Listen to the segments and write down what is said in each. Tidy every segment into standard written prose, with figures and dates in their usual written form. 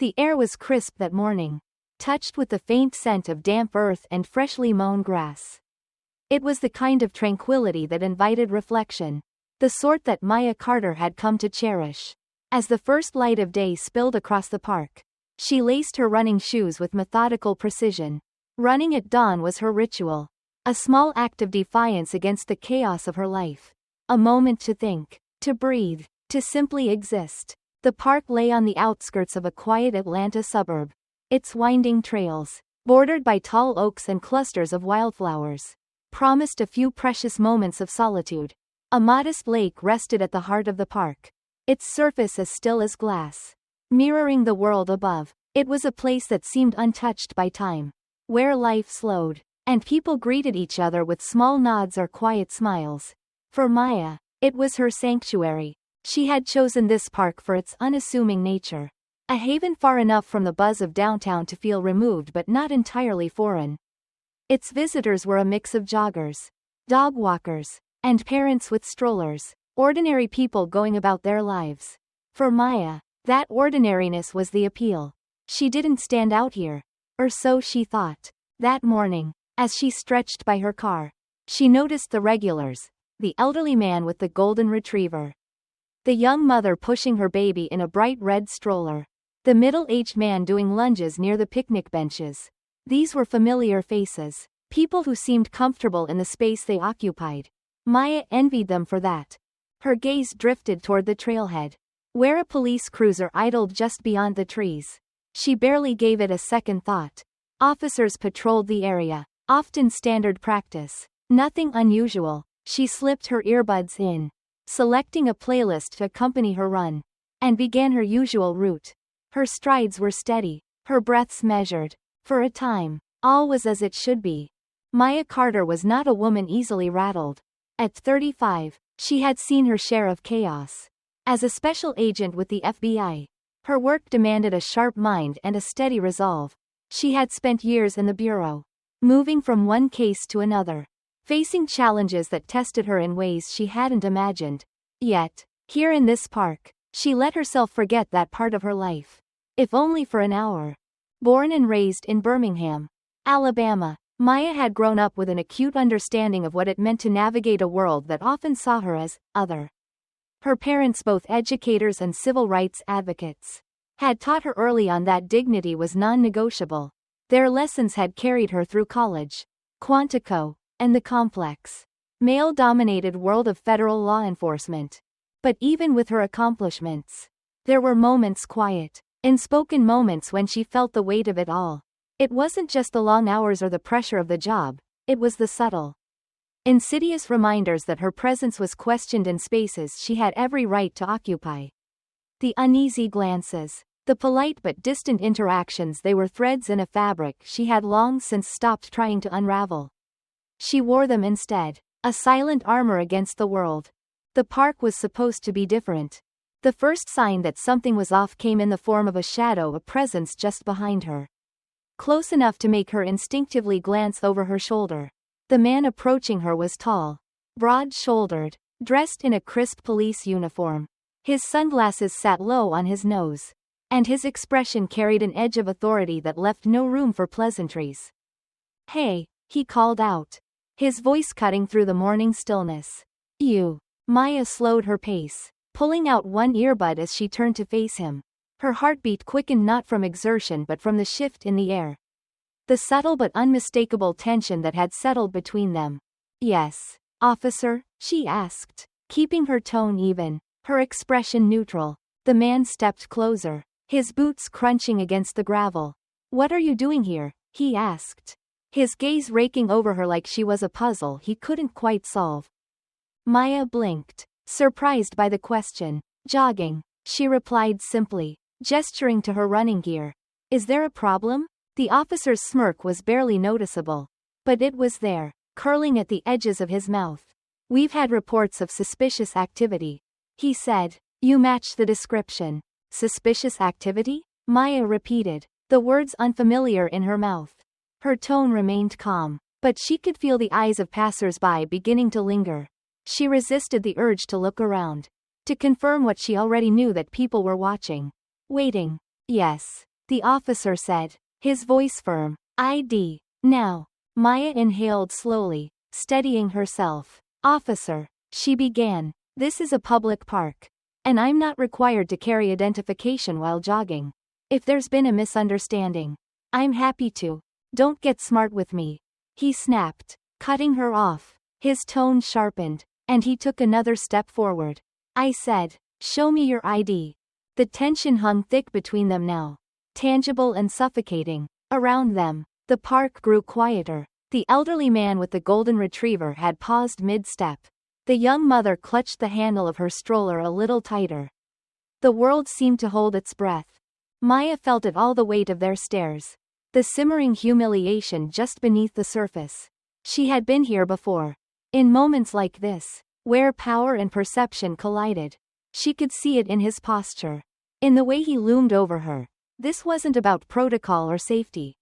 The air was crisp that morning, touched with the faint scent of damp earth and freshly mown grass. It was the kind of tranquility that invited reflection, the sort that Maya Carter had come to cherish. As the first light of day spilled across the park, she laced her running shoes with methodical precision. Running at dawn was her ritual, a small act of defiance against the chaos of her life. A moment to think, to breathe, to simply exist. The park lay on the outskirts of a quiet Atlanta suburb, its winding trails, bordered by tall oaks and clusters of wildflowers, promised a few precious moments of solitude. A modest lake rested at the heart of the park, its surface as still as glass, mirroring the world above. It was a place that seemed untouched by time, where life slowed, and people greeted each other with small nods or quiet smiles. For Maya, it was her sanctuary. She had chosen this park for its unassuming nature, a haven far enough from the buzz of downtown to feel removed but not entirely foreign. Its visitors were a mix of joggers, dog walkers, and parents with strollers, ordinary people going about their lives. For Maya, that ordinariness was the appeal. She didn't stand out here, or so she thought. That morning, as she stretched by her car, she noticed the regulars, the elderly man with the golden retriever, the young mother pushing her baby in a bright red stroller, the middle-aged man doing lunges near the picnic benches. These were familiar faces, people who seemed comfortable in the space they occupied. Maya envied them for that. Her gaze drifted toward the trailhead, where a police cruiser idled just beyond the trees. She barely gave it a second thought. Officers patrolled the area, often standard practice. Nothing unusual. She slipped her earbuds in, selecting a playlist to accompany her run, and began her usual route. Her strides were steady, her breaths measured. For a time, all was as it should be. Maya Carter was not a woman easily rattled. At 35, she had seen her share of chaos. As a special agent with the FBI, her work demanded a sharp mind and a steady resolve. She had spent years in the bureau, moving from one case to another, facing challenges that tested her in ways she hadn't imagined. Yet, here in this park, she let herself forget that part of her life, if only for an hour. Born and raised in Birmingham, Alabama, Maya had grown up with an acute understanding of what it meant to navigate a world that often saw her as other. Her parents, both educators and civil rights advocates, had taught her early on that dignity was non-negotiable. Their lessons had carried her through college, Quantico, and the complex, male-dominated world of federal law enforcement. But even with her accomplishments, there were moments, quiet, unspoken moments when she felt the weight of it all. It wasn't just the long hours or the pressure of the job, it was the subtle, insidious reminders that her presence was questioned in spaces she had every right to occupy. The uneasy glances, the polite but distant interactions, they were threads in a fabric she had long since stopped trying to unravel. She wore them instead, a silent armor against the world. The park was supposed to be different. The first sign that something was off came in the form of a shadow, a presence just behind her, close enough to make her instinctively glance over her shoulder. The man approaching her was tall, broad-shouldered, dressed in a crisp police uniform. His sunglasses sat low on his nose, and his expression carried an edge of authority that left no room for pleasantries. "Hey," he called out, his voice cutting through the morning stillness. "You." Maya slowed her pace, pulling out one earbud as she turned to face him. Her heartbeat quickened not from exertion but from the shift in the air, the subtle but unmistakable tension that had settled between them. "Yes, officer?" she asked, keeping her tone even, her expression neutral. The man stepped closer, his boots crunching against the gravel. "What are you doing here?" he asked, his gaze raking over her like she was a puzzle he couldn't quite solve. Maya blinked, surprised by the question. "Jogging," she replied simply, gesturing to her running gear. "Is there a problem?" The officer's smirk was barely noticeable, but it was there, curling at the edges of his mouth. "We've had reports of suspicious activity," he said. "You match the description." "Suspicious activity?" Maya repeated, the words unfamiliar in her mouth. Her tone remained calm, but she could feel the eyes of passers-by beginning to linger. She resisted the urge to look around, to confirm what she already knew, that people were watching, waiting. Yes, the officer said, his voice firm. ID. Now. Maya inhaled slowly, steadying herself. Officer, she began, this is a public park. And I'm not required to carry identification while jogging. If there's been a misunderstanding, I'm happy to. Don't get smart with me. He snapped, cutting her off. His tone sharpened, and he took another step forward. I said, show me your ID. The tension hung thick between them now, tangible and suffocating. Around them, the park grew quieter. The elderly man with the golden retriever had paused mid-step. The young mother clutched the handle of her stroller a little tighter. The world seemed to hold its breath. Maya felt it all, the weight of their stares. The simmering humiliation just beneath the surface. She had been here before. In moments like this, where power and perception collided. She could see it in his posture. In the way he loomed over her. This wasn't about protocol or safety.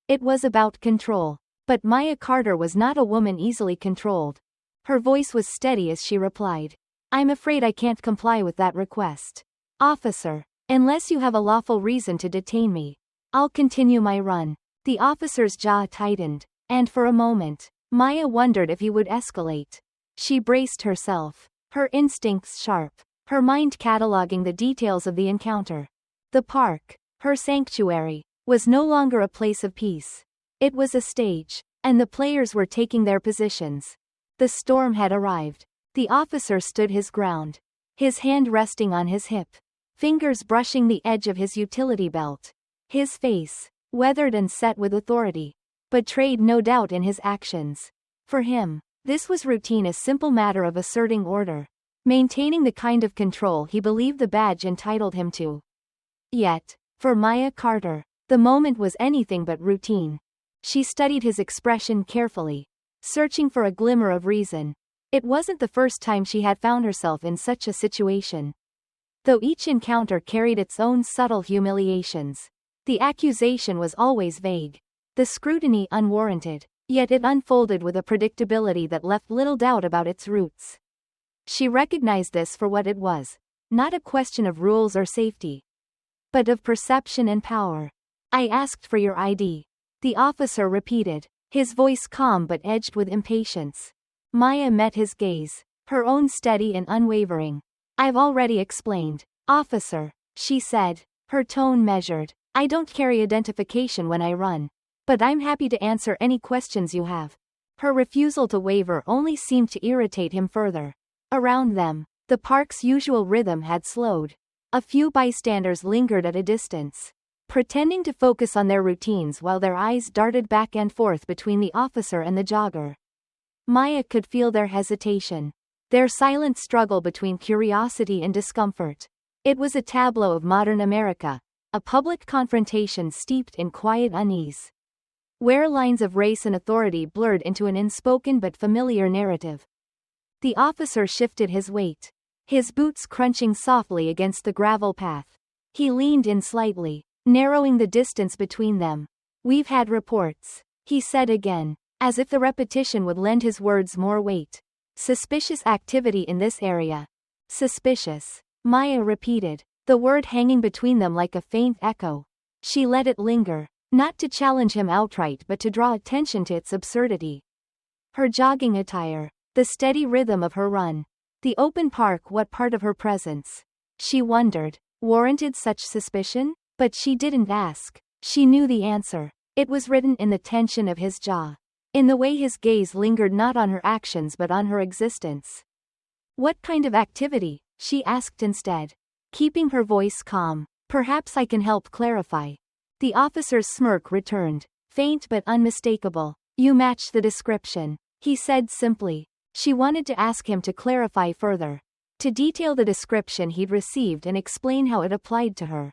It was about control. But Maya Carter was not a woman easily controlled. Her voice was steady as she replied. I'm afraid I can't comply with that request. Officer, unless you have a lawful reason to detain me, I'll continue my run. The officer's jaw tightened, and for a moment, Maya wondered if he would escalate. She braced herself, her instincts sharp, her mind cataloging the details of the encounter. The park, her sanctuary, was no longer a place of peace. It was a stage, and the players were taking their positions. The storm had arrived. The officer stood his ground, his hand resting on his hip, fingers brushing the edge of his utility belt. His face, weathered and set with authority, betrayed no doubt in his actions. For him, this was routine, a simple matter of asserting order, maintaining the kind of control he believed the badge entitled him to. Yet, for Maya Carter, the moment was anything but routine. She studied his expression carefully, searching for a glimmer of reason. It wasn't the first time she had found herself in such a situation. Though each encounter carried its own subtle humiliations, the accusation was always vague, the scrutiny unwarranted, yet it unfolded with a predictability that left little doubt about its roots. She recognized this for what it was, not a question of rules or safety, but of perception and power. I asked for your ID. The officer repeated, his voice calm but edged with impatience. Maya met his gaze, her own steady and unwavering. I've already explained. Officer, she said, her tone measured. I don't carry identification when I run. But I'm happy to answer any questions you have. Her refusal to waver only seemed to irritate him further. Around them, the park's usual rhythm had slowed. A few bystanders lingered at a distance, pretending to focus on their routines while their eyes darted back and forth between the officer and the jogger. Maya could feel their hesitation, their silent struggle between curiosity and discomfort. It was a tableau of modern America, a public confrontation steeped in quiet unease, where lines of race and authority blurred into an unspoken but familiar narrative. The officer shifted his weight, his boots crunching softly against the gravel path. He leaned in slightly, narrowing the distance between them. We've had reports, he said again, as if the repetition would lend his words more weight. Suspicious activity in this area. Suspicious, Maya repeated, the word hanging between them like a faint echo. She let it linger, not to challenge him outright but to draw attention to its absurdity. Her jogging attire, the steady rhythm of her run, the open park, what part of her presence, she wondered, warranted such suspicion? But she didn't ask. She knew the answer. It was written in the tension of his jaw, in the way his gaze lingered not on her actions but on her existence. What kind of activity? She asked instead, keeping her voice calm. Perhaps I can help clarify. The officer's smirk returned, faint but unmistakable. You match the description, he said simply. She wanted to ask him to clarify further, to detail the description he'd received and explain how it applied to her.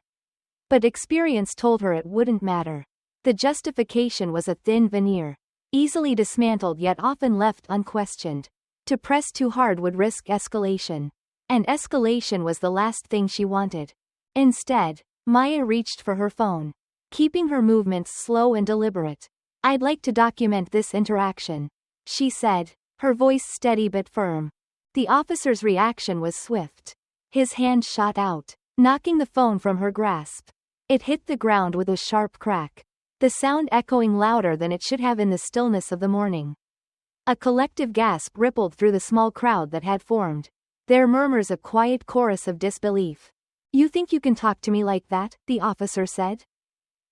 But experience told her it wouldn't matter. The justification was a thin veneer, easily dismantled yet often left unquestioned. To press too hard would risk escalation. And escalation was the last thing she wanted. Instead, Maya reached for her phone, keeping her movements slow and deliberate. I'd like to document this interaction, she said, her voice steady but firm. The officer's reaction was swift. His hand shot out, knocking the phone from her grasp. It hit the ground with a sharp crack, the sound echoing louder than it should have in the stillness of the morning. A collective gasp rippled through the small crowd that had formed. Their murmurs a quiet chorus of disbelief. "You think you can talk to me like that?" the officer said.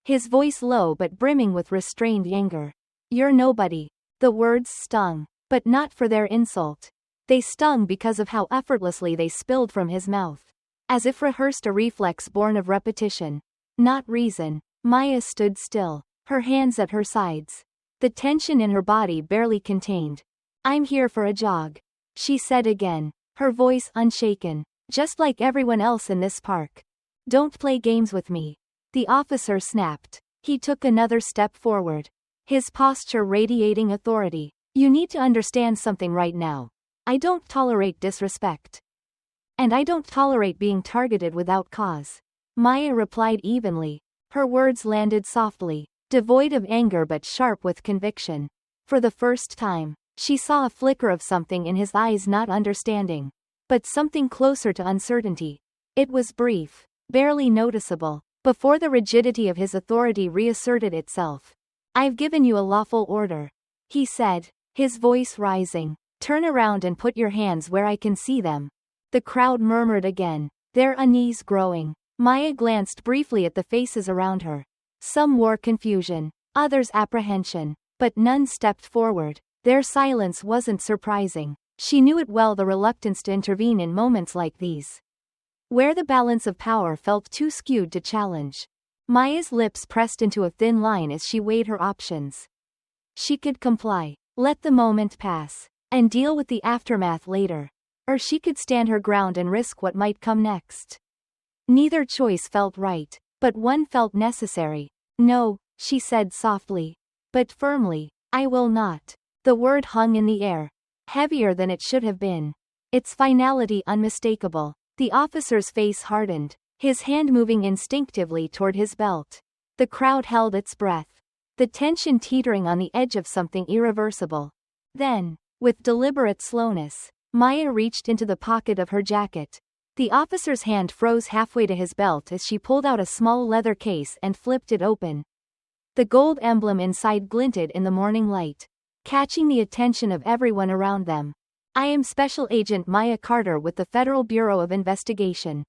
His voice low but brimming with restrained anger. "You're nobody." The words stung, but not for their insult. They stung because of how effortlessly they spilled from his mouth. As if rehearsed, a reflex born of repetition, not reason. Maya stood still, her hands at her sides, the tension in her body barely contained. "I'm here for a jog," she said again, her voice unshaken. "Just like everyone else in this park. Don't play games with me." The officer snapped. He took another step forward, his posture radiating authority. "You need to understand something right now. I don't tolerate disrespect. And I don't tolerate being targeted without cause." Maya replied evenly. Her words landed softly, devoid of anger but sharp with conviction. For the first time, she saw a flicker of something in his eyes, not understanding, but something closer to uncertainty. It was brief, barely noticeable, before the rigidity of his authority reasserted itself. "I've given you a lawful order," he said, his voice rising. "Turn around and put your hands where I can see them." The crowd murmured again, their unease growing. Maya glanced briefly at the faces around her. Some wore confusion, others apprehension, but none stepped forward. Their silence wasn't surprising. She knew it well, the reluctance to intervene in moments like these, where the balance of power felt too skewed to challenge. Maya's lips pressed into a thin line as she weighed her options. She could comply, let the moment pass, and deal with the aftermath later. Or she could stand her ground and risk what might come next. Neither choice felt right, but one felt necessary. "No," she said softly, but firmly, "I will not." The word hung in the air, heavier than it should have been, its finality unmistakable. The officer's face hardened, his hand moving instinctively toward his belt. The crowd held its breath, the tension teetering on the edge of something irreversible. Then, with deliberate slowness, Maya reached into the pocket of her jacket. The officer's hand froze halfway to his belt as she pulled out a small leather case and flipped it open. The gold emblem inside glinted in the morning light, catching the attention of everyone around them. "I am Special Agent Maya Carter with the Federal Bureau of Investigation,"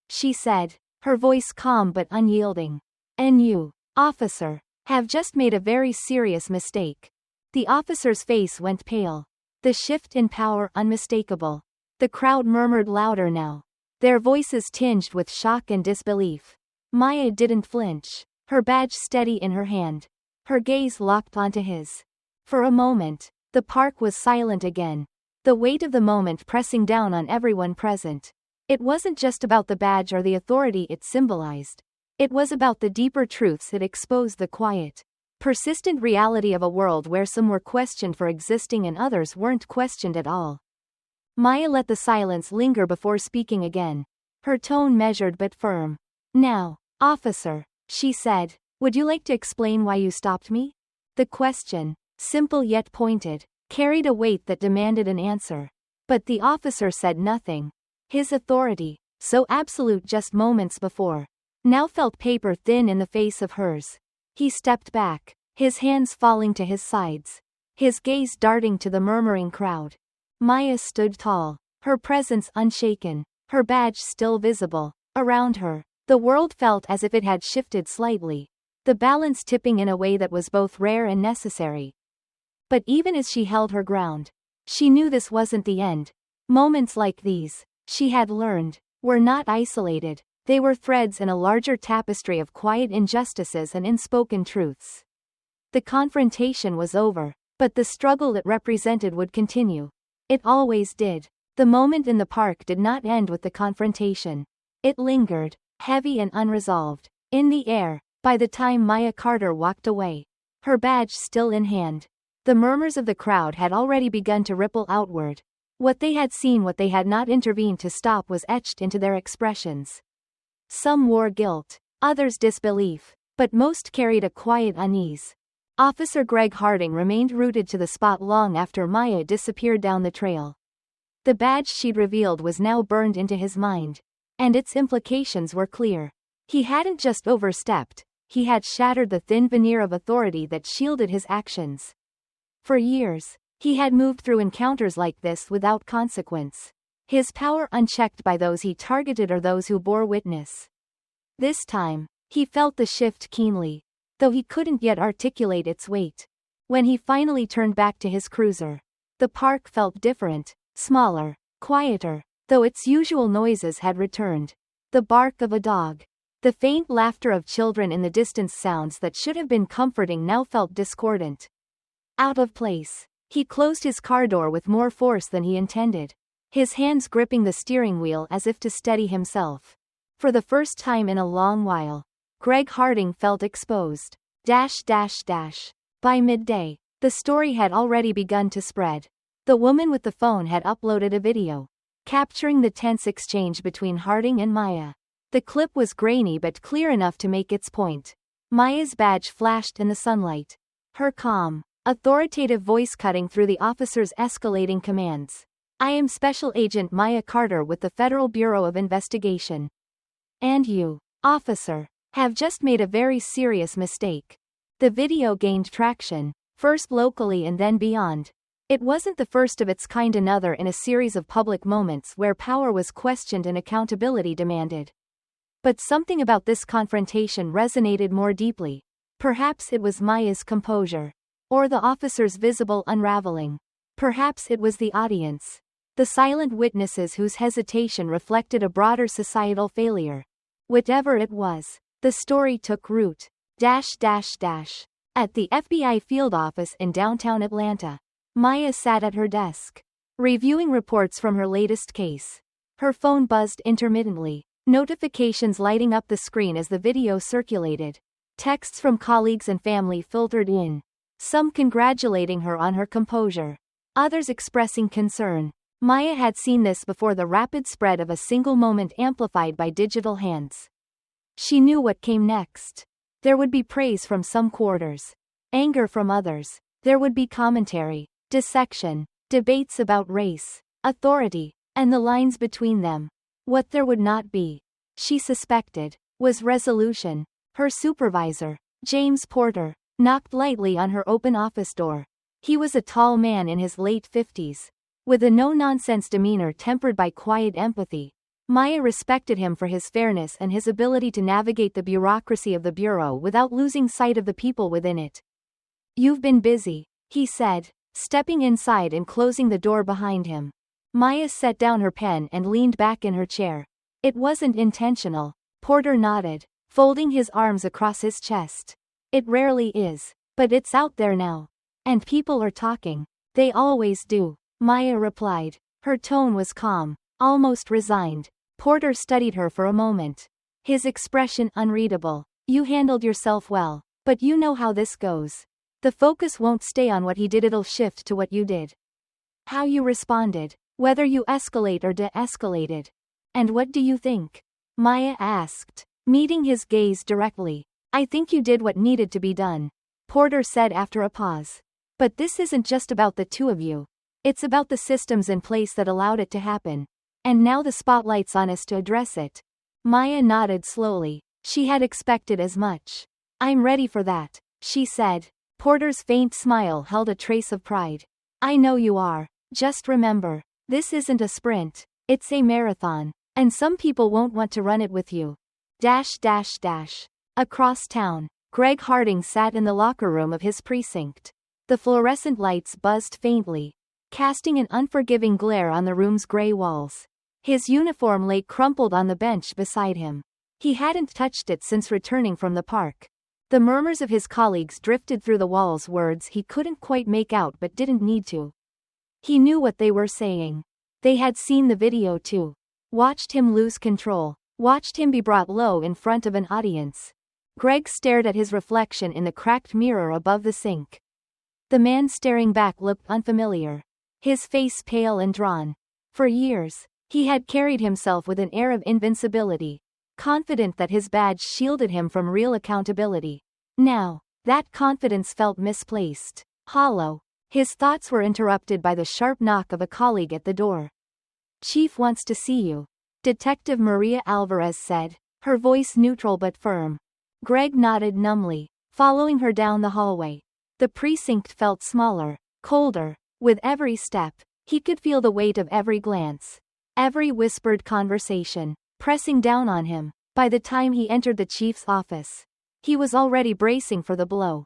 she said, her voice calm but unyielding. "And you, officer, have just made a very serious mistake." The officer's face went pale, the shift in power unmistakable. The crowd murmured louder now, their voices tinged with shock and disbelief. Maya didn't flinch, her badge steady in her hand, her gaze locked onto his. For a moment, the park was silent again, the weight of the moment pressing down on everyone present. It wasn't just about the badge or the authority it symbolized. It was about the deeper truths it exposed, the quiet, persistent reality of a world where some were questioned for existing and others weren't questioned at all. Maya let the silence linger before speaking again, her tone measured but firm. "Now, officer," she said, "would you like to explain why you stopped me?" The question, simple yet pointed, carried a weight that demanded an answer. But the officer said nothing. His authority, so absolute just moments before, now felt paper thin in the face of hers. He stepped back, his hands falling to his sides, his gaze darting to the murmuring crowd. Maya stood tall, her presence unshaken, her badge still visible. Around her, the world felt as if it had shifted slightly, the balance tipping in a way that was both rare and necessary. But even as she held her ground, she knew this wasn't the end. Moments like these, she had learned, were not isolated. They were threads in a larger tapestry of quiet injustices and unspoken truths. The confrontation was over, but the struggle it represented would continue. It always did. The moment in the park did not end with the confrontation. It lingered, heavy and unresolved, in the air, by the time Maya Carter walked away, her badge still in hand. The murmurs of the crowd had already begun to ripple outward. What they had seen, what they had not intervened to stop, was etched into their expressions. Some wore guilt, others disbelief, but most carried a quiet unease. Officer Greg Harding remained rooted to the spot long after Maya disappeared down the trail. The badge she'd revealed was now burned into his mind, and its implications were clear. He hadn't just overstepped, he had shattered the thin veneer of authority that shielded his actions. For years, he had moved through encounters like this without consequence. His power unchecked by those he targeted or those who bore witness. This time, he felt the shift keenly, though he couldn't yet articulate its weight. When he finally turned back to his cruiser, the park felt different, smaller, quieter, though its usual noises had returned. The bark of a dog, the faint laughter of children in the distance, sounds that should have been comforting now felt discordant. Out of place, he closed his car door with more force than he intended, his hands gripping the steering wheel as if to steady himself. For the first time in a long while, Greg Harding felt exposed. By midday, the story had already begun to spread. The woman with the phone had uploaded a video, capturing the tense exchange between Harding and Maya. The clip was grainy but clear enough to make its point. Maya's badge flashed in the sunlight, her calm, authoritative voice cutting through the officer's escalating commands. "I am Special Agent Maya Carter with the Federal Bureau of Investigation. And you, officer, have just made a very serious mistake." The video gained traction, first locally and then beyond. It wasn't the first of its kind, another in a series of public moments where power was questioned and accountability demanded. But something about this confrontation resonated more deeply. Perhaps it was Maya's composure, or the officer's visible unraveling. Perhaps it was the audience, the silent witnesses whose hesitation reflected a broader societal failure. Whatever it was, the story took root. At the FBI field office in downtown Atlanta, Maya sat at her desk, reviewing reports from her latest case. Her phone buzzed intermittently, notifications lighting up the screen as the video circulated. Texts from colleagues and family filtered in, some congratulating her on her composure, others expressing concern. Maya had seen this before, the rapid spread of a single moment amplified by digital hands. She knew what came next. There would be praise from some quarters, anger from others. There would be commentary, dissection, debates about race, authority, and the lines between them. What there would not be, she suspected, was resolution. Her supervisor, James Porter, knocked lightly on her open office door. He was a tall man in his late 50s, with a no-nonsense demeanor tempered by quiet empathy. Maya respected him for his fairness and his ability to navigate the bureaucracy of the Bureau without losing sight of the people within it. "You've been busy," he said, stepping inside and closing the door behind him. Maya set down her pen and leaned back in her chair. "It wasn't intentional." Porter nodded, folding his arms across his chest. "It rarely is, but it's out there now. And people are talking. They always do," Maya replied. Her tone was calm, almost resigned. Porter studied her for a moment, his expression unreadable. "You handled yourself well, but you know how this goes. The focus won't stay on what he did, it'll shift to what you did. How you responded, whether you escalate or de-escalated. And what do you think?" Maya asked, meeting his gaze directly. "I think you did what needed to be done," Porter said after a pause. "But this isn't just about the two of you. It's about the systems in place that allowed it to happen. And now the spotlight's on us to address it." Maya nodded slowly. She had expected as much. "I'm ready for that," she said. Porter's faint smile held a trace of pride. "I know you are. Just remember, this isn't a sprint. It's a marathon. And some people won't want to run it with you." Across town, Greg Harding sat in the locker room of his precinct. The fluorescent lights buzzed faintly, casting an unforgiving glare on the room's gray walls. His uniform lay crumpled on the bench beside him. He hadn't touched it since returning from the park. The murmurs of his colleagues drifted through the walls, words he couldn't quite make out but didn't need to. He knew what they were saying. They had seen the video too. Watched him lose control. Watched him be brought low in front of an audience. Greg stared at his reflection in the cracked mirror above the sink. The man staring back looked unfamiliar, his face pale and drawn. For years, he had carried himself with an air of invincibility, confident that his badge shielded him from real accountability. Now, that confidence felt misplaced, hollow. His thoughts were interrupted by the sharp knock of a colleague at the door. "Chief wants to see you," Detective Maria Alvarez said, her voice neutral but firm. Greg nodded numbly, following her down the hallway. The precinct felt smaller, colder. With every step, he could feel the weight of every glance, every whispered conversation, pressing down on him. By the time he entered the chief's office, he was already bracing for the blow.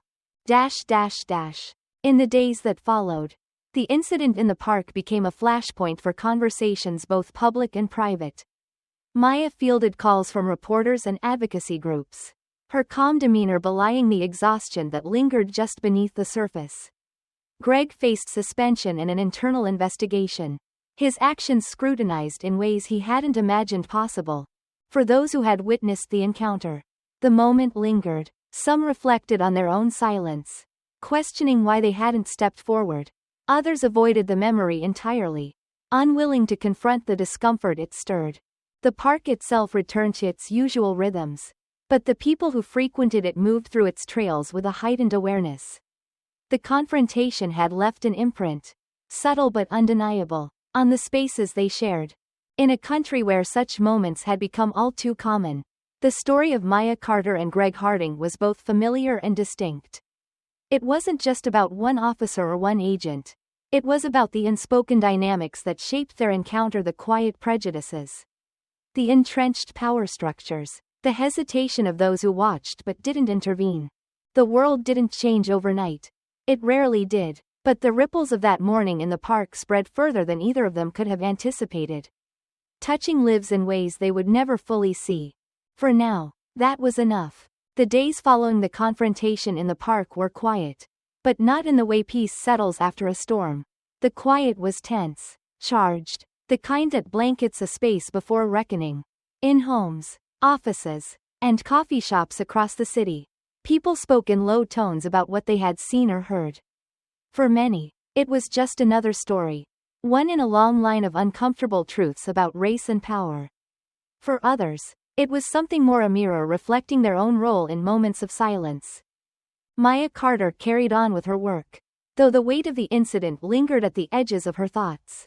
In the days that followed, the incident in the park became a flashpoint for conversations both public and private. Maya fielded calls from reporters and advocacy groups, her calm demeanor belying the exhaustion that lingered just beneath the surface. Greg faced suspension and an internal investigation, his actions scrutinized in ways he hadn't imagined possible. For those who had witnessed the encounter, the moment lingered. Some reflected on their own silence, questioning why they hadn't stepped forward. Others avoided the memory entirely, unwilling to confront the discomfort it stirred. The park itself returned to its usual rhythms, but the people who frequented it moved through its trails with a heightened awareness. The confrontation had left an imprint, subtle but undeniable, on the spaces they shared. In a country where such moments had become all too common, the story of Maya Carter and Greg Harding was both familiar and distinct. It wasn't just about one officer or one agent. It was about the unspoken dynamics that shaped their encounter, the quiet prejudices, the entrenched power structures, the hesitation of those who watched but didn't intervene. The world didn't change overnight. It rarely did, but the ripples of that morning in the park spread further than either of them could have anticipated, touching lives in ways they would never fully see. For now, that was enough. The days following the confrontation in the park were quiet, but not in the way peace settles after a storm. The quiet was tense, charged, the kind that blankets a space before a reckoning. In homes, offices, and coffee shops across the city, people spoke in low tones about what they had seen or heard. For many, it was just another story, one in a long line of uncomfortable truths about race and power. For others, it was something more, a mirror reflecting their own role in moments of silence. Maya Carter carried on with her work, though the weight of the incident lingered at the edges of her thoughts.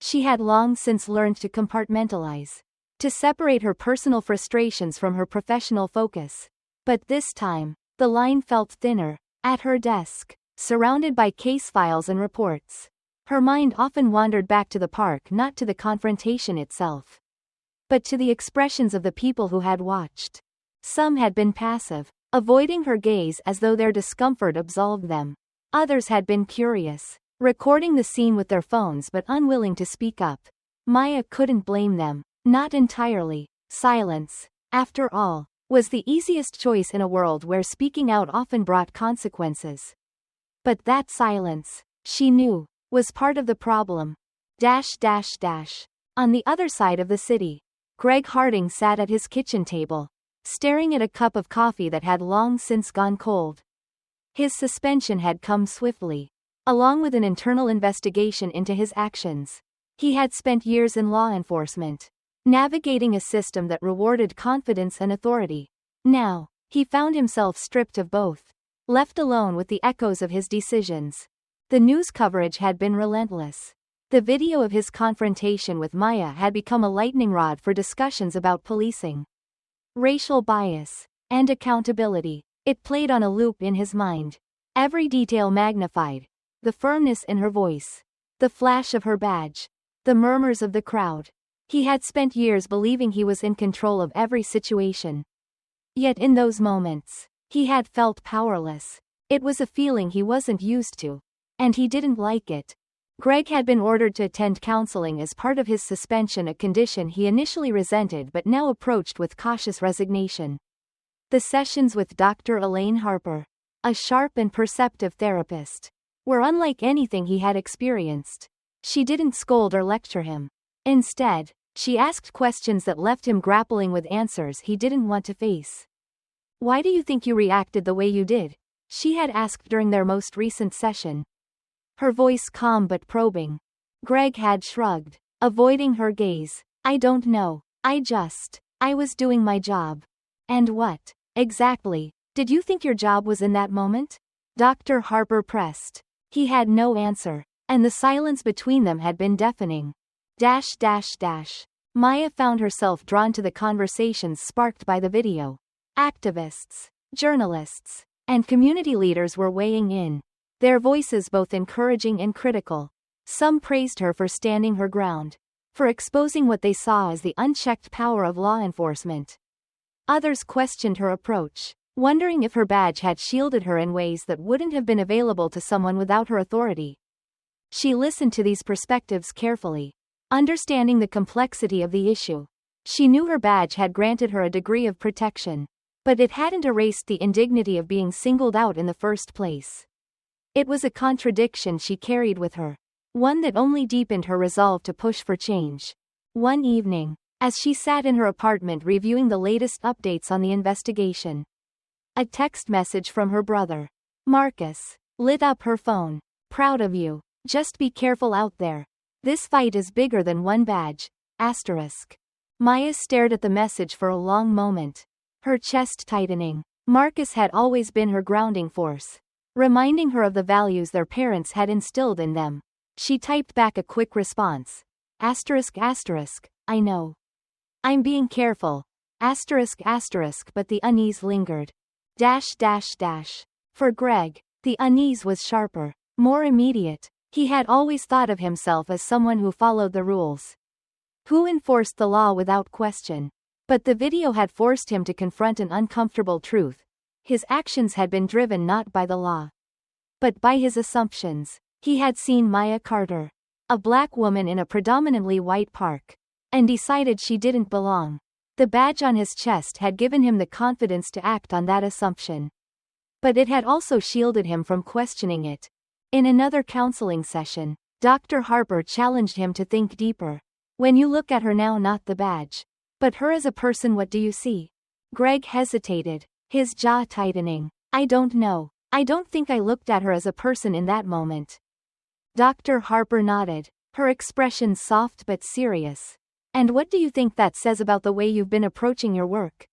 She had long since learned to compartmentalize, to separate her personal frustrations from her professional focus. But this time, the line felt thinner. At her desk, surrounded by case files and reports, her mind often wandered back to the park, not to the confrontation itself, but to the expressions of the people who had watched. Some had been passive, avoiding her gaze as though their discomfort absolved them. Others had been curious, recording the scene with their phones but unwilling to speak up. Maya couldn't blame them, not entirely. Silence, after all, was the easiest choice in a world where speaking out often brought consequences. But that silence, she knew, was part of the problem. On the other side of the city, Greg Harding sat at his kitchen table, staring at a cup of coffee that had long since gone cold. His suspension had come swiftly, along with an internal investigation into his actions. He had spent years in law enforcement, navigating a system that rewarded confidence and authority. Now, he found himself stripped of both, left alone with the echoes of his decisions. The news coverage had been relentless. The video of his confrontation with Maya had become a lightning rod for discussions about policing, racial bias, and accountability. It played on a loop in his mind, every detail magnified, the firmness in her voice, the flash of her badge, the murmurs of the crowd. He had spent years believing he was in control of every situation. Yet in those moments, he had felt powerless. It was a feeling he wasn't used to, and he didn't like it. Greg had been ordered to attend counseling as part of his suspension, a condition he initially resented but now approached with cautious resignation. The sessions with Dr. Elaine Harper, a sharp and perceptive therapist, were unlike anything he had experienced. She didn't scold or lecture him. Instead, she asked questions that left him grappling with answers he didn't want to face. "Why do you think you reacted the way you did?" she had asked during their most recent session, her voice calm but probing. Greg had shrugged, avoiding her gaze. "I don't know. I was doing my job." "And what, exactly, did you think your job was in that moment?" Dr. Harper pressed. He had no answer, and the silence between them had been deafening. Maya found herself drawn to the conversations sparked by the video. Activists, journalists, and community leaders were weighing in, their voices both encouraging and critical. Some praised her for standing her ground, for exposing what they saw as the unchecked power of law enforcement. Others questioned her approach, wondering if her badge had shielded her in ways that wouldn't have been available to someone without her authority. She listened to these perspectives carefully, understanding the complexity of the issue. She knew her badge had granted her a degree of protection, but it hadn't erased the indignity of being singled out in the first place. It was a contradiction she carried with her, one that only deepened her resolve to push for change. One evening, as she sat in her apartment reviewing the latest updates on the investigation, a text message from her brother, Marcus, lit up her phone. "Proud of you. Just be careful out there. This fight is bigger than one badge." Maya stared at the message for a long moment, her chest tightening. Marcus had always been her grounding force, reminding her of the values their parents had instilled in them. She typed back a quick response. I know. I'm being careful. But the unease lingered. For Greg, the unease was sharper, more immediate. He had always thought of himself as someone who followed the rules, who enforced the law without question. But the video had forced him to confront an uncomfortable truth. His actions had been driven not by the law, but by his assumptions. He had seen Maya Carter, a black woman in a predominantly white park, and decided she didn't belong. The badge on his chest had given him the confidence to act on that assumption, but it had also shielded him from questioning it. In another counseling session, Dr. Harper challenged him to think deeper. "When you look at her now, not the badge, but her as a person, what do you see?" Greg hesitated, his jaw tightening. "I don't know. I don't think I looked at her as a person in that moment." Dr. Harper nodded, her expression soft but serious. "And what do you think that says about the way you've been approaching your work?"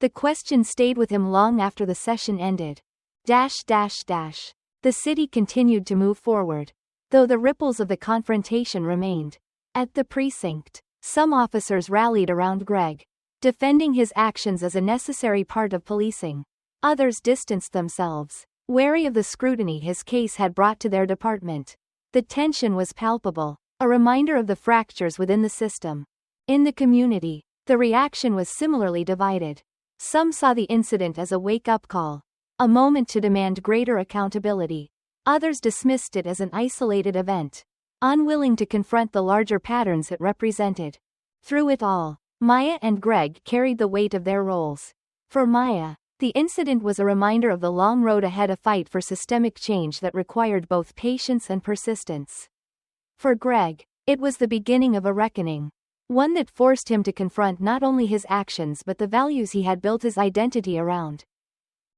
The question stayed with him long after the session ended. The city continued to move forward, though the ripples of the confrontation remained. At the precinct, some officers rallied around Greg, defending his actions as a necessary part of policing. Others distanced themselves, wary of the scrutiny his case had brought to their department. The tension was palpable, a reminder of the fractures within the system. In the community, the reaction was similarly divided. Some saw the incident as a wake-up call, a moment to demand greater accountability. Others dismissed it as an isolated event, unwilling to confront the larger patterns it represented. Through it all, Maya and Greg carried the weight of their roles. For Maya, the incident was a reminder of the long road ahead, a fight for systemic change that required both patience and persistence. For Greg, it was the beginning of a reckoning, one that forced him to confront not only his actions but the values he had built his identity around.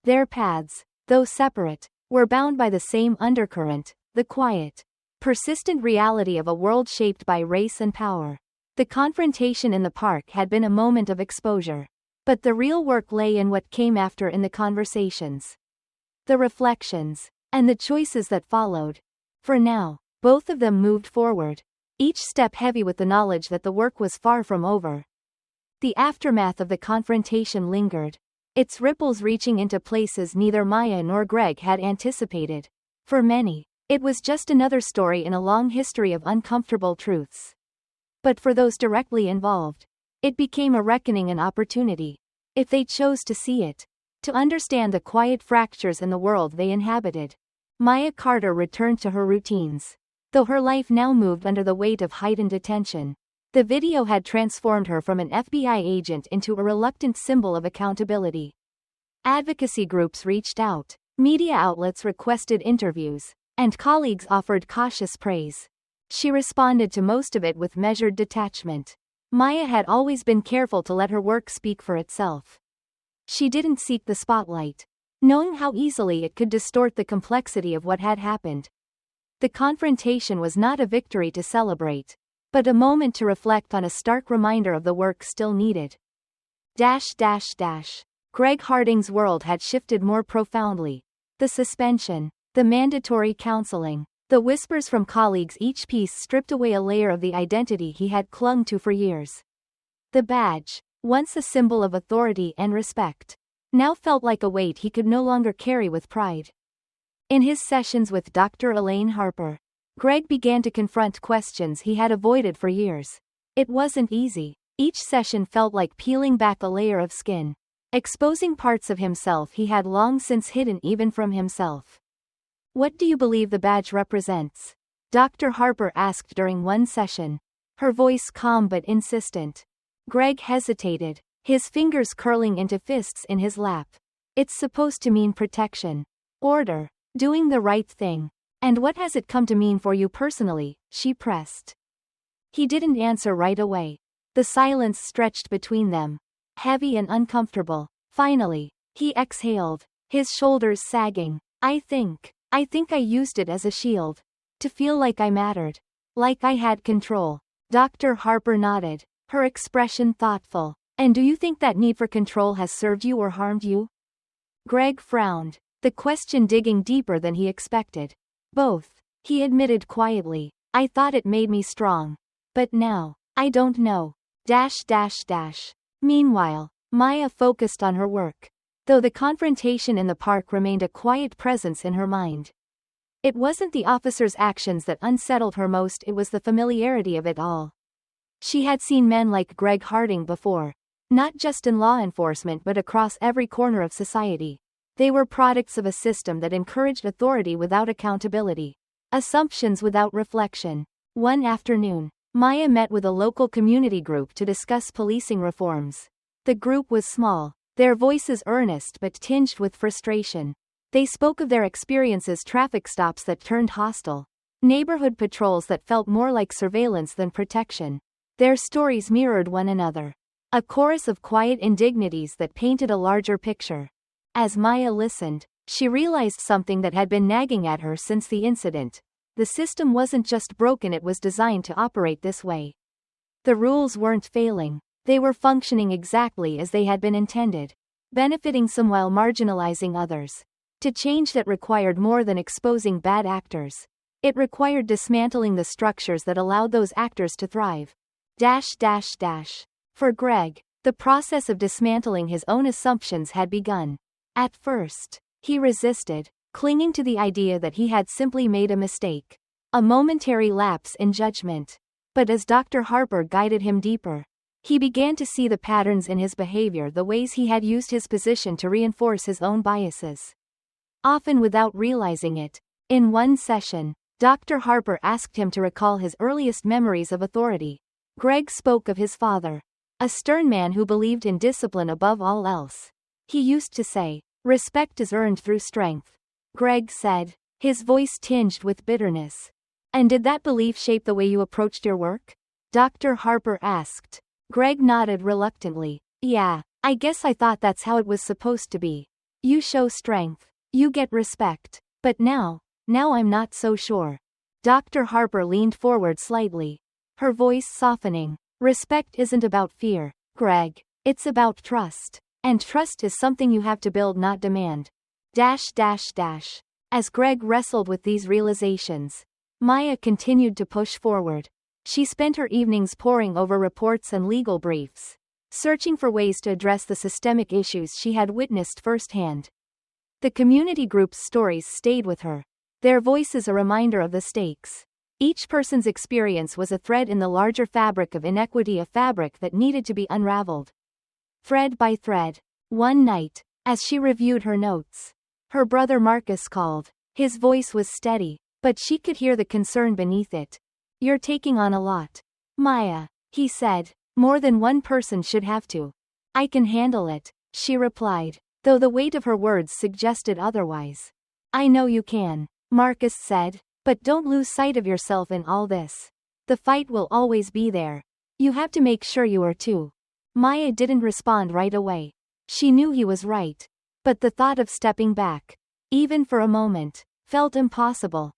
Their paths, though separate, were bound by the same undercurrent, the quiet, persistent reality of a world shaped by race and power. The confrontation in the park had been a moment of exposure, but the real work lay in what came after, in the conversations, the reflections, and the choices that followed. For now, both of them moved forward, each step heavy with the knowledge that the work was far from over. The aftermath of the confrontation lingered, its ripples reaching into places neither Maya nor Greg had anticipated. For many, it was just another story in a long history of uncomfortable truths. But for those directly involved, it became a reckoning, an opportunity, if they chose to see it, to understand the quiet fractures in the world they inhabited. Maya Carter returned to her routines, though her life now moved under the weight of heightened attention. The video had transformed her from an FBI agent into a reluctant symbol of accountability. Advocacy groups reached out, media outlets requested interviews, and colleagues offered cautious praise. She responded to most of it with measured detachment. Maya had always been careful to let her work speak for itself. She didn't seek the spotlight, knowing how easily it could distort the complexity of what had happened. The confrontation was not a victory to celebrate, but a moment to reflect on, a stark reminder of the work still needed. Greg Harding's world had shifted more profoundly. The suspension, the mandatory counseling, The whispers from colleagues, each piece stripped away a layer of the identity he had clung to for years. The badge, once a symbol of authority and respect, now felt like a weight he could no longer carry with pride. In his sessions with Dr. Elaine Harper, Greg began to confront questions he had avoided for years. It wasn't easy. Each session felt like peeling back a layer of skin, exposing parts of himself he had long since hidden even from himself. "What do you believe the badge represents?" Dr. Harper asked during one session, her voice calm but insistent. Greg hesitated, his fingers curling into fists in his lap. "It's supposed to mean protection, order, doing the right thing. And what has it come to mean for you personally?" she pressed. He didn't answer right away. The silence stretched between them, heavy and uncomfortable. Finally, he exhaled, his shoulders sagging. I think I used it as a shield. To feel like I mattered. Like I had control." Dr. Harper nodded, her expression thoughtful. "And do you think that need for control has served you or harmed you?" Greg frowned, the question digging deeper than he expected. "Both," he admitted quietly. "I thought it made me strong. But now, I don't know." Meanwhile, Maya focused on her work, though the confrontation in the park remained a quiet presence in her mind. It wasn't the officer's actions that unsettled her most, it was the familiarity of it all. She had seen men like Greg Harding before, not just in law enforcement but across every corner of society. They were products of a system that encouraged authority without accountability, assumptions without reflection. One afternoon, Maya met with a local community group to discuss policing reforms. The group was small, their voices earnest but tinged with frustration. They spoke of their experiences: traffic stops that turned hostile, neighborhood patrols that felt more like surveillance than protection. Their stories mirrored one another, a chorus of quiet indignities that painted a larger picture. As Maya listened, she realized something that had been nagging at her since the incident. The system wasn't just broken, it was designed to operate this way. The rules weren't failing, they were functioning exactly as they had been intended, benefiting some while marginalizing others. To change that required more than exposing bad actors. It required dismantling the structures that allowed those actors to thrive. For Greg, the process of dismantling his own assumptions had begun. At first, he resisted, clinging to the idea that he had simply made a mistake, a momentary lapse in judgment. But as Dr. Harper guided him deeper, he began to see the patterns in his behavior, the ways he had used his position to reinforce his own biases, often without realizing it. In one session, Dr. Harper asked him to recall his earliest memories of authority. Greg spoke of his father, a stern man who believed in discipline above all else. He used to say, "Respect is earned through strength." Greg said, his voice tinged with bitterness. "And did that belief shape the way you approached your work?" Dr. Harper asked. Greg nodded reluctantly. "Yeah, I guess I thought that's how it was supposed to be. You show strength, you get respect. But now I'm not so sure." Dr. Harper leaned forward slightly, her voice softening. "Respect isn't about fear, Greg. It's about trust. And trust is something you have to build, not demand." As Greg wrestled with these realizations, Maya continued to push forward. She spent her evenings poring over reports and legal briefs, searching for ways to address the systemic issues she had witnessed firsthand. The community group's stories stayed with her, their voices a reminder of the stakes. Each person's experience was a thread in the larger fabric of inequity, a fabric that needed to be unraveled. Thread by thread. One night, as she reviewed her notes, her brother Marcus called. His voice was steady, but she could hear the concern beneath it. "You're taking on a lot, Maya," he said. "More than one person should have to." "I can handle it," she replied, though the weight of her words suggested otherwise. "I know you can," Marcus said, "but don't lose sight of yourself in all this. The fight will always be there. You have to make sure you are too." Maya didn't respond right away. She knew he was right, but the thought of stepping back, even for a moment, felt impossible.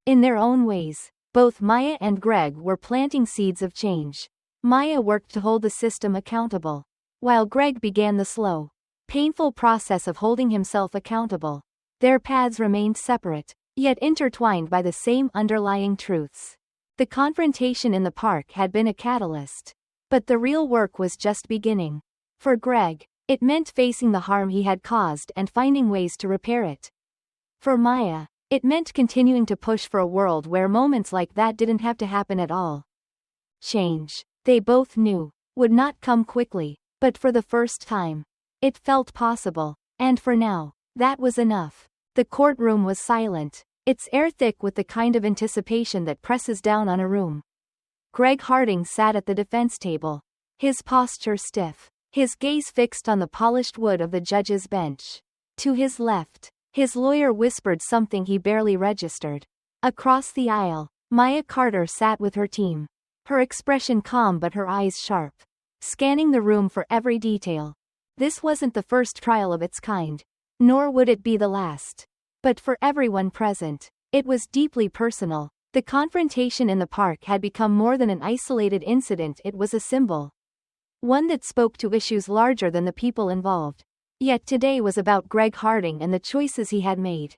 In their own ways, both Maya and Greg were planting seeds of change. Maya worked to hold the system accountable, while Greg began the slow, painful process of holding himself accountable. Their paths remained separate, yet intertwined by the same underlying truths. The confrontation in the park had been a catalyst. But the real work was just beginning. For Greg, it meant facing the harm he had caused and finding ways to repair it. For Maya, it meant continuing to push for a world where moments like that didn't have to happen at all. Change, they both knew, would not come quickly, but for the first time, it felt possible, and for now, that was enough. The courtroom was silent, its air thick with the kind of anticipation that presses down on a room. Greg Harding sat at the defense table, his posture stiff, his gaze fixed on the polished wood of the judge's bench. To his left, his lawyer whispered something he barely registered. Across the aisle, Maya Carter sat with her team, her expression calm but her eyes sharp, scanning the room for every detail. This wasn't the first trial of its kind, nor would it be the last. But for everyone present, it was deeply personal. The confrontation in the park had become more than an isolated incident, it was a symbol. One that spoke to issues larger than the people involved. Yet today was about Greg Harding and the choices he had made.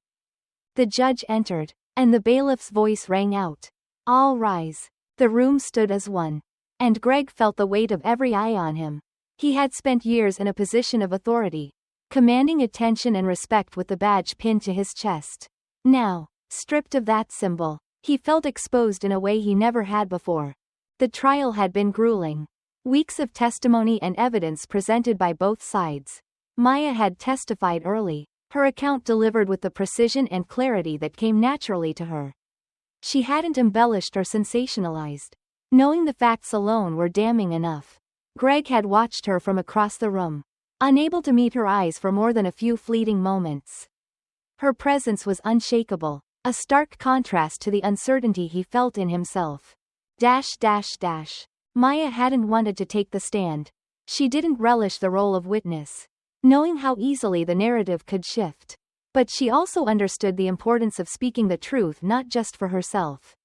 The judge entered, and the bailiff's voice rang out. All rise. The room stood as one. And Greg felt the weight of every eye on him. He had spent years in a position of authority, commanding attention and respect with the badge pinned to his chest. Now, stripped of that symbol, he felt exposed in a way he never had before. The trial had been grueling. Weeks of testimony and evidence presented by both sides. Maya had testified early, her account delivered with the precision and clarity that came naturally to her. She hadn't embellished or sensationalized. Knowing the facts alone were damning enough. Greg had watched her from across the room, unable to meet her eyes for more than a few fleeting moments. Her presence was unshakable, a stark contrast to the uncertainty he felt in himself. Maya hadn't wanted to take the stand. She didn't relish the role of witness, knowing how easily the narrative could shift. But she also understood the importance of speaking the truth not just for herself,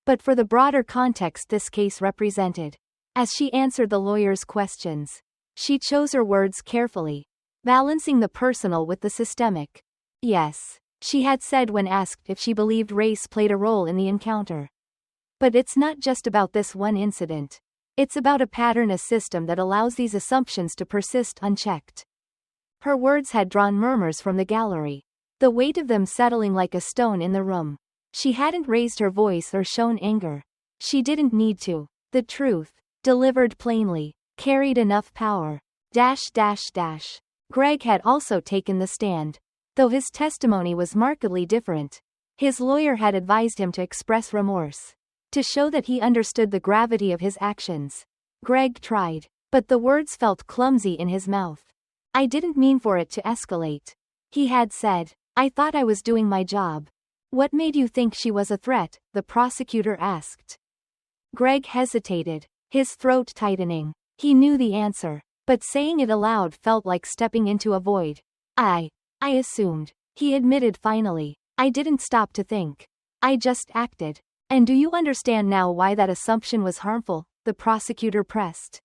but for the broader context this case represented. As she answered the lawyer's questions, she chose her words carefully, balancing the personal with the systemic. Yes, she had said when asked if she believed race played a role in the encounter. But it's not just about this one incident. It's about a pattern, a system that allows these assumptions to persist unchecked. Her words had drawn murmurs from the gallery, the weight of them settling like a stone in the room. She hadn't raised her voice or shown anger. She didn't need to. The truth, delivered plainly, carried enough power. Greg had also taken the stand. Though his testimony was markedly different, his lawyer had advised him to express remorse, to show that he understood the gravity of his actions. Greg tried, but the words felt clumsy in his mouth. I didn't mean for it to escalate, he had said. I thought I was doing my job. What made you think she was a threat? The prosecutor asked. Greg hesitated, his throat tightening. He knew the answer, but saying it aloud felt like stepping into a void. I assumed, he admitted finally. I didn't stop to think. I just acted. And do you understand now why that assumption was harmful? The prosecutor pressed.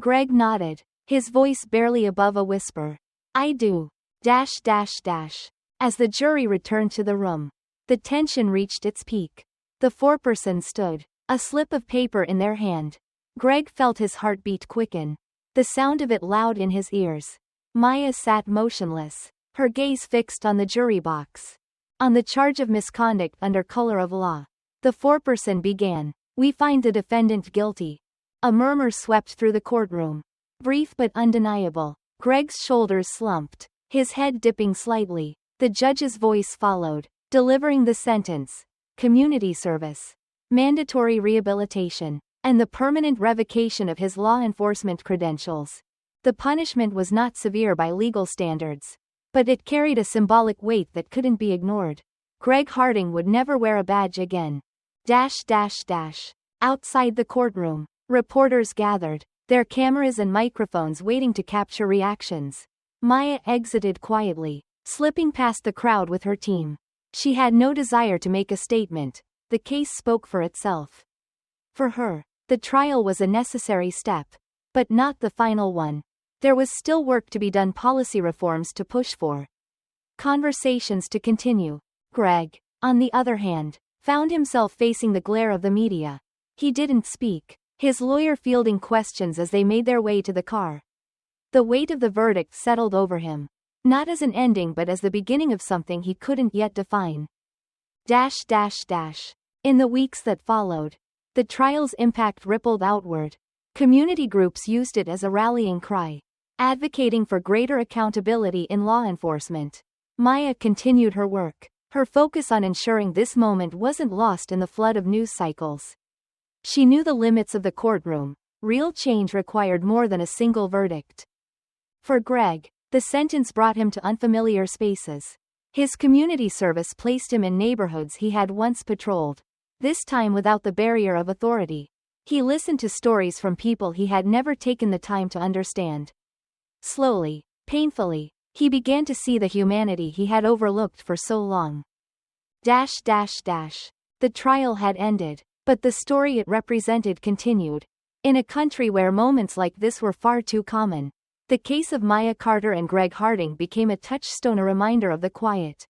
Greg nodded, his voice barely above a whisper. I do. As the jury returned to the room, the tension reached its peak. The foreperson stood, a slip of paper in their hand. Greg felt his heartbeat quicken, the sound of it loud in his ears. Maya sat motionless, her gaze fixed on the jury box. On the charge of misconduct under color of law, the foreperson began. We find the defendant guilty. A murmur swept through the courtroom. Brief but undeniable. Greg's shoulders slumped, his head dipping slightly. The judge's voice followed, delivering the sentence. Community service, mandatory rehabilitation, and the permanent revocation of his law enforcement credentials. The punishment was not severe by legal standards, but it carried a symbolic weight that couldn't be ignored. Greg Harding would never wear a badge again. Outside the courtroom, reporters gathered, their cameras and microphones waiting to capture reactions. Maya exited quietly, slipping past the crowd with her team. She had no desire to make a statement. The case spoke for itself. For her, the trial was a necessary step, but not the final one. There was still work to be done, policy reforms to push for, conversations to continue. Greg, on the other hand, found himself facing the glare of the media. He didn't speak, his lawyer fielding questions as they made their way to the car. The weight of the verdict settled over him, not as an ending but as the beginning of something he couldn't yet define. In the weeks that followed, the trial's impact rippled outward. Community groups used it as a rallying cry, advocating for greater accountability in law enforcement. Maya continued her work, her focus on ensuring this moment wasn't lost in the flood of news cycles. She knew the limits of the courtroom. Real change required more than a single verdict. For Greg, the sentence brought him to unfamiliar spaces. His community service placed him in neighborhoods he had once patrolled, this time without the barrier of authority. He listened to stories from people he had never taken the time to understand. Slowly, painfully, he began to see the humanity he had overlooked for so long. The trial had ended, but the story it represented continued. In a country where moments like this were far too common, the case of Maya Carter and Greg Harding became a touchstone, a reminder of the quiet,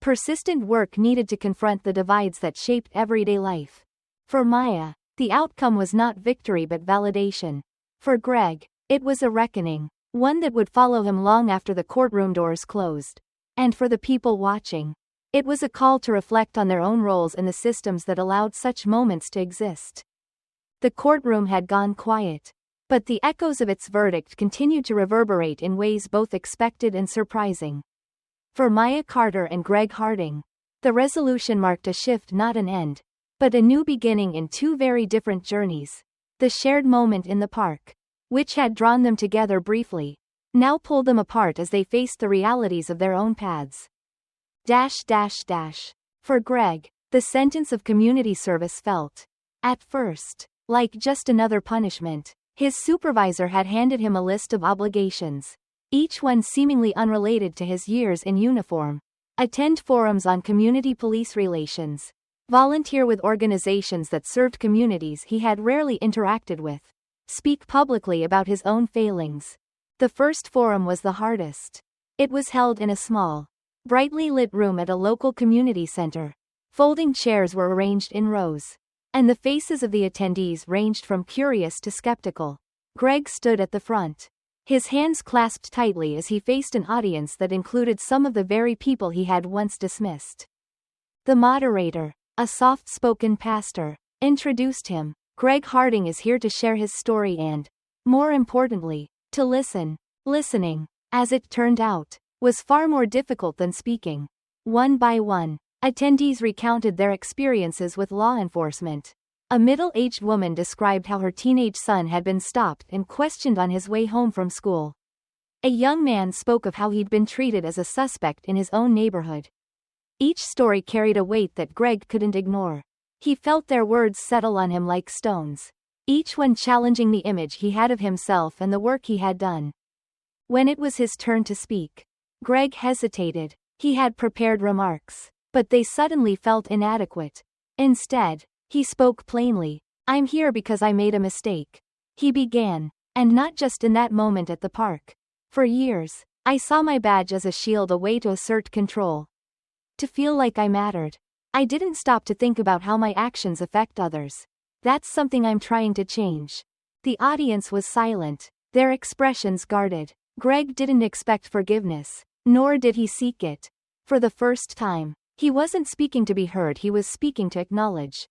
persistent work needed to confront the divides that shaped everyday life. For Maya, the outcome was not victory but validation. For Greg, it was a reckoning, one that would follow him long after the courtroom doors closed. And for the people watching, it was a call to reflect on their own roles in the systems that allowed such moments to exist. The courtroom had gone quiet, but the echoes of its verdict continued to reverberate in ways both expected and surprising. For Maya Carter and Greg Harding, the resolution marked a shift, not an end, but a new beginning in two very different journeys. The shared moment in the park, which had drawn them together briefly, now pulled them apart as they faced the realities of their own paths. For Greg, the sentence of community service felt, at first, like just another punishment. His supervisor had handed him a list of obligations, each one seemingly unrelated to his years in uniform. Attend forums on community police relations. Volunteer with organizations that served communities he had rarely interacted with. Speak publicly about his own failings. The first forum was the hardest. It was held in a small, brightly lit room at a local community center. Folding chairs were arranged in rows, and the faces of the attendees ranged from curious to skeptical. Greg stood at the front, his hands clasped tightly as he faced an audience that included some of the very people he had once dismissed. The moderator, a soft-spoken pastor, introduced him. Greg Harding is here to share his story and, more importantly, to listen. Listening, as it turned out, was far more difficult than speaking. One by one, attendees recounted their experiences with law enforcement. A middle-aged woman described how her teenage son had been stopped and questioned on his way home from school. A young man spoke of how he'd been treated as a suspect in his own neighborhood. Each story carried a weight that Greg couldn't ignore. He felt their words settle on him like stones, each one challenging the image he had of himself and the work he had done. When it was his turn to speak, Greg hesitated. He had prepared remarks, but they suddenly felt inadequate. Instead, he spoke plainly. "I'm here because I made a mistake," he began, "and not just in that moment at the park. For years, I saw my badge as a shield, a way to assert control, to feel like I mattered. I didn't stop to think about how my actions affect others. That's something I'm trying to change." The audience was silent, their expressions guarded. Greg didn't expect forgiveness, nor did he seek it. For the first time, he wasn't speaking to be heard, he was speaking to acknowledge.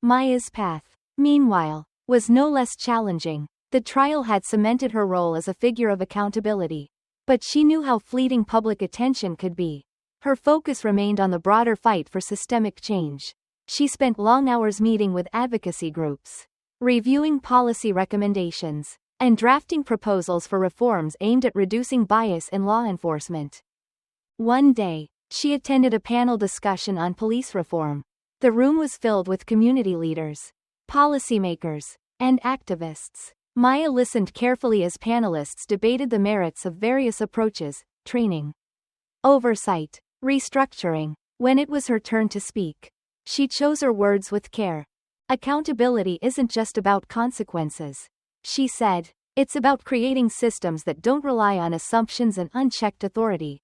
Maya's path, meanwhile, was no less challenging. The trial had cemented her role as a figure of accountability. But she knew how fleeting public attention could be. Her focus remained on the broader fight for systemic change. She spent long hours meeting with advocacy groups, reviewing policy recommendations, and drafting proposals for reforms aimed at reducing bias in law enforcement. One day, she attended a panel discussion on police reform. The room was filled with community leaders, policymakers, and activists. Maya listened carefully as panelists debated the merits of various approaches: training, oversight, restructuring. When it was her turn to speak, she chose her words with care. "Accountability isn't just about consequences," she said. "It's about creating systems that don't rely on assumptions and unchecked authority.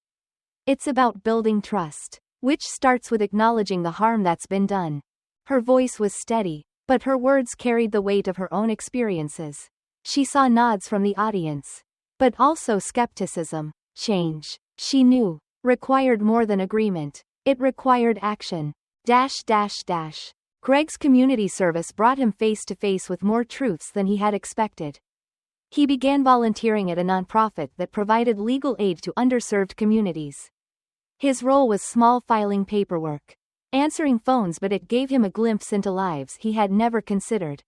It's about building trust." which starts with acknowledging the harm that's been done. Her voice was steady, but her words carried the weight of her own experiences. She saw nods from the audience, but also skepticism. Change, she knew, required more than agreement. It required action. Greg's community service brought him face to face with more truths than he had expected. He began volunteering at a nonprofit that provided legal aid to underserved communities. His role was small, filing paperwork, answering phones, but it gave him a glimpse into lives he had never considered.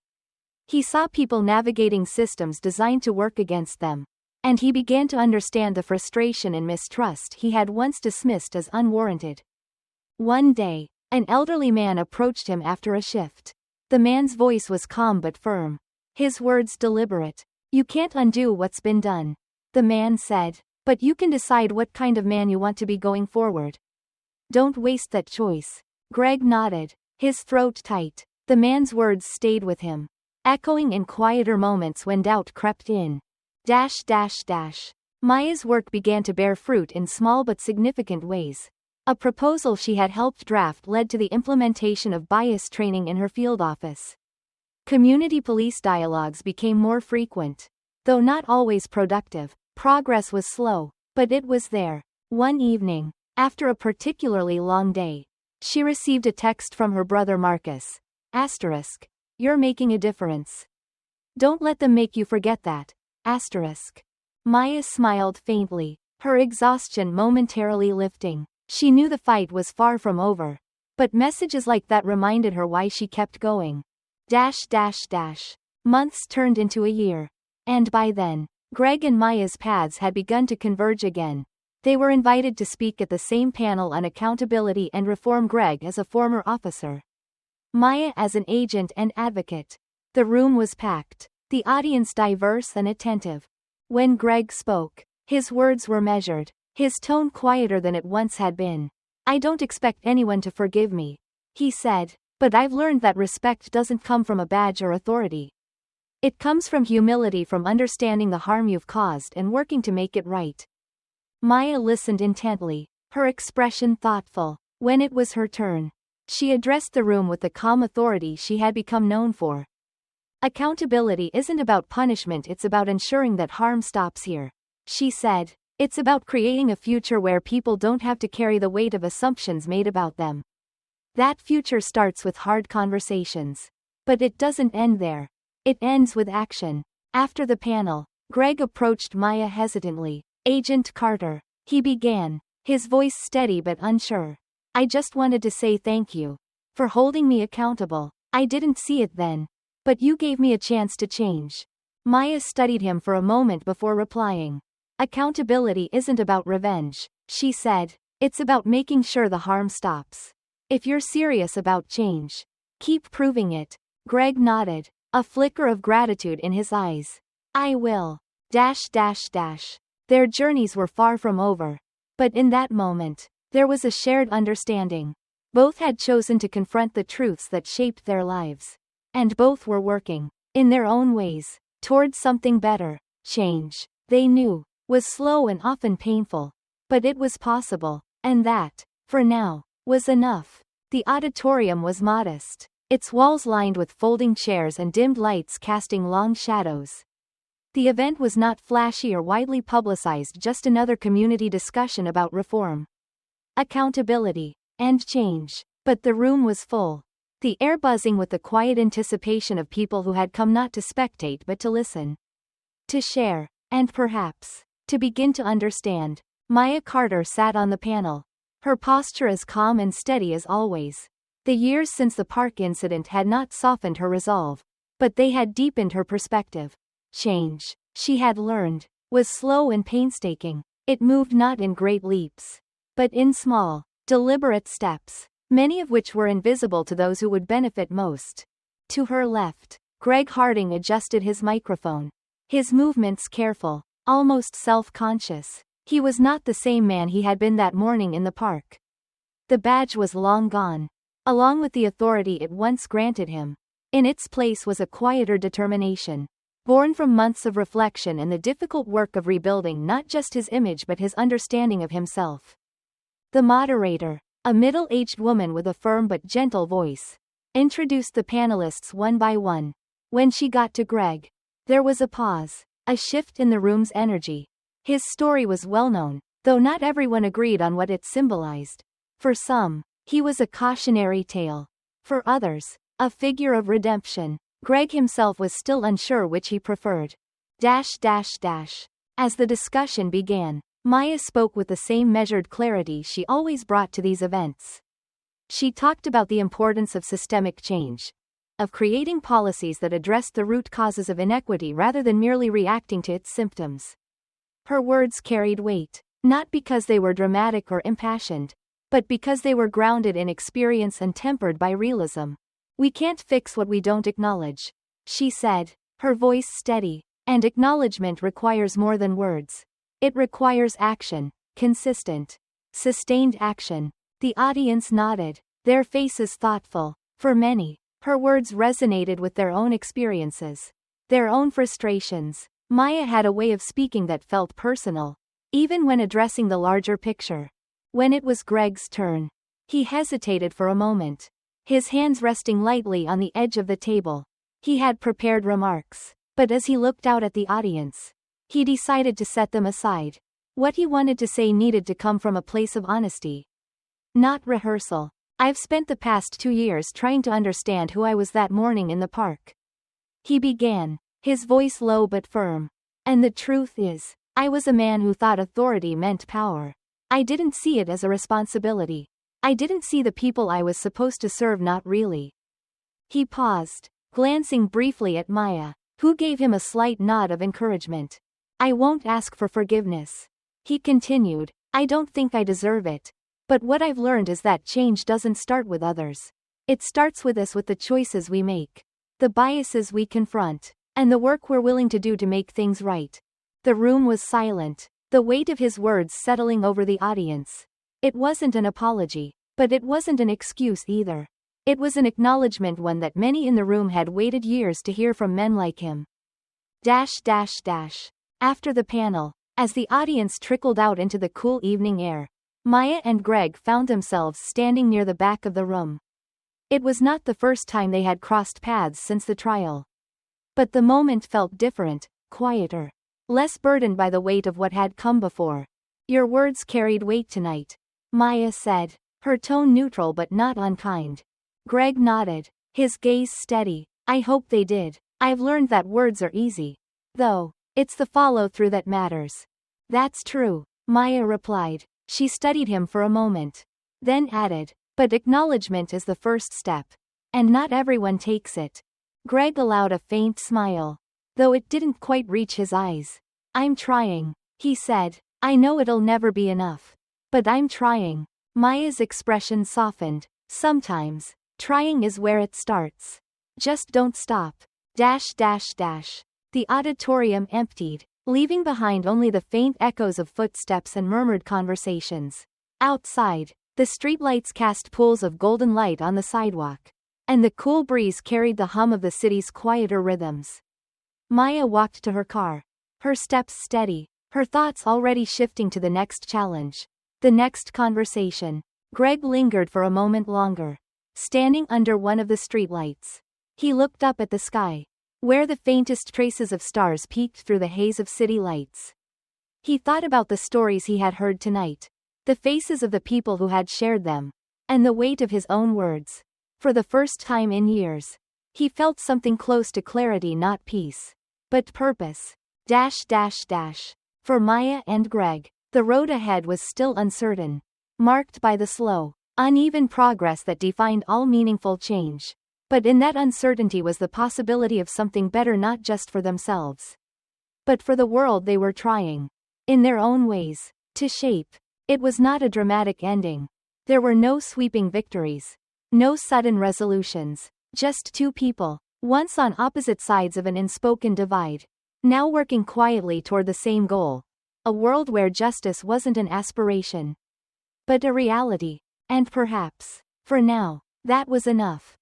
He saw people navigating systems designed to work against them, and he began to understand the frustration and mistrust he had once dismissed as unwarranted. One day, an elderly man approached him after a shift. The man's voice was calm but firm, his words deliberate. "You can't undo what's been done," the man said, "but you can decide what kind of man you want to be going forward. Don't waste that choice." Greg nodded, his throat tight. The man's words stayed with him, echoing in quieter moments when doubt crept in. Maya's work began to bear fruit in small but significant ways. A proposal she had helped draft led to the implementation of bias training in her field office. Community police dialogues became more frequent. Though not always productive, progress was slow, but it was there. One evening, after a particularly long day, she received a text from her brother Marcus. *, "You're making a difference. Don't let them make you forget that. *. Maya smiled faintly, her exhaustion momentarily lifting. She knew the fight was far from over, but messages like that reminded her why she kept going. Months turned into a year, and by then, Greg and Maya's paths had begun to converge again. They were invited to speak at the same panel on accountability and reform, Greg as a former officer, Maya as an agent and advocate. The room was packed, the audience diverse and attentive. When Greg spoke, his words were measured, his tone quieter than it once had been. "I don't expect anyone to forgive me," he said, "but I've learned that respect doesn't come from a badge or authority. It comes from humility, from understanding the harm you've caused and working to make it right." Maya listened intently, her expression thoughtful. When it was her turn, she addressed the room with the calm authority she had become known for. "Accountability isn't about punishment, it's about ensuring that harm stops here," she said. "It's about creating a future where people don't have to carry the weight of assumptions made about them. That future starts with hard conversations. But it doesn't end there. It ends with action." After the panel, Greg approached Maya hesitantly. "Agent Carter," he began, his voice steady but unsure. "I just wanted to say thank you for holding me accountable. I didn't see it then, but you gave me a chance to change." Maya studied him for a moment before replying. "Accountability isn't about revenge," she said. "It's about making sure the harm stops. If you're serious about change, keep proving it." Greg nodded, a flicker of gratitude in his eyes. "I will. Their journeys were far from over. But in that moment, there was a shared understanding. Both had chosen to confront the truths that shaped their lives. And both were working, in their own ways, towards something better. Change, they knew, was slow and often painful. But it was possible, and that, for now, was enough. The auditorium was modest, its walls lined with folding chairs and dimmed lights casting long shadows. The event was not flashy or widely publicized, just another community discussion about reform, accountability, and change. But the room was full, the air buzzing with the quiet anticipation of people who had come not to spectate but to listen, to share, and perhaps, to begin to understand. Maya Carter sat on the panel, her posture as calm and steady as always. The years since the park incident had not softened her resolve, but they had deepened her perspective. Change, she had learned, was slow and painstaking. It moved not in great leaps, but in small, deliberate steps, many of which were invisible to those who would benefit most. To her left, Greg Harding adjusted his microphone, his movements careful, almost self-conscious. He was not the same man he had been that morning in the park. The badge was long gone, along with the authority it once granted him. In its place was a quieter determination, born from months of reflection and the difficult work of rebuilding not just his image but his understanding of himself. The moderator, A middle-aged woman with a firm but gentle voice introduced the panelists one by one. When she got to Greg, there was a pause, a shift in the room's energy. His story was well known, though not everyone agreed on what it symbolized. For some, he was a cautionary tale. For others, a figure of redemption. Greg himself was still unsure which he preferred. As the discussion began, Maya spoke with the same measured clarity she always brought to these events. She talked about the importance of systemic change, of creating policies that addressed the root causes of inequity rather than merely reacting to its symptoms. Her words carried weight, not because they were dramatic or impassioned, but because they were grounded in experience and tempered by realism. We can't fix what we don't acknowledge, she said, her voice steady, and acknowledgement requires more than words. It requires action, consistent, sustained action. The audience nodded, their faces thoughtful. For many, her words resonated with their own experiences, their own frustrations. Maya had a way of speaking that felt personal, even when addressing the larger picture. When it was Greg's turn, he hesitated for a moment, his hands resting lightly on the edge of the table. He had prepared remarks, but as he looked out at the audience, he decided to set them aside. What he wanted to say needed to come from a place of honesty, not rehearsal. I've spent the past 2 years trying to understand who I was that morning in the park. He began, his voice low but firm. And the truth is, I was a man who thought authority meant power. I didn't see it as a responsibility. I didn't see the people I was supposed to serve, not really. He paused, glancing briefly at Maya, who gave him a slight nod of encouragement. I won't ask for forgiveness. He continued, I don't think I deserve it. But what I've learned is that change doesn't start with others. It starts with us, with the choices we make, the biases we confront, and the work we're willing to do to make things right. The room was silent, the weight of his words settling over the audience. It wasn't an apology, but it wasn't an excuse either. It was an acknowledgement, one that many in the room had waited years to hear from men like him. After the panel, as the audience trickled out into the cool evening air, Maya and Greg found themselves standing near the back of the room. It was not the first time they had crossed paths since the trial. But the moment felt different, quieter, less burdened by the weight of what had come before. Your words carried weight tonight, Maya said, her tone neutral but not unkind. Greg nodded, his gaze steady. I hope they did. I've learned that words are easy, though. It's the follow-through that matters. That's true, Maya replied. She studied him for a moment, then added, but acknowledgement is the first step. And not everyone takes it. Greg allowed a faint smile, though it didn't quite reach his eyes. I'm trying, he said. I know it'll never be enough. But I'm trying. Maya's expression softened. Sometimes, trying is where it starts. Just don't stop. The auditorium emptied, leaving behind only the faint echoes of footsteps and murmured conversations. Outside, the streetlights cast pools of golden light on the sidewalk, and the cool breeze carried the hum of the city's quieter rhythms. Maya walked to her car, her steps steady, her thoughts already shifting to the next challenge, the next conversation. Greg lingered for a moment longer, standing under one of the streetlights. He looked up at the sky, where the faintest traces of stars peeked through the haze of city lights. He thought about the stories he had heard tonight, the faces of the people who had shared them, and the weight of his own words. For the first time in years, he felt something close to clarity, not peace, but purpose. For Maya and Greg, the road ahead was still uncertain, marked by the slow, uneven progress that defined all meaningful change. But in that uncertainty was the possibility of something better, not just for themselves, but for the world they were trying, in their own ways, to shape. It was not a dramatic ending. There were no sweeping victories, no sudden resolutions, just two people, once on opposite sides of an unspoken divide, now working quietly toward the same goal. A world where justice wasn't an aspiration, but a reality. And perhaps, for now, that was enough.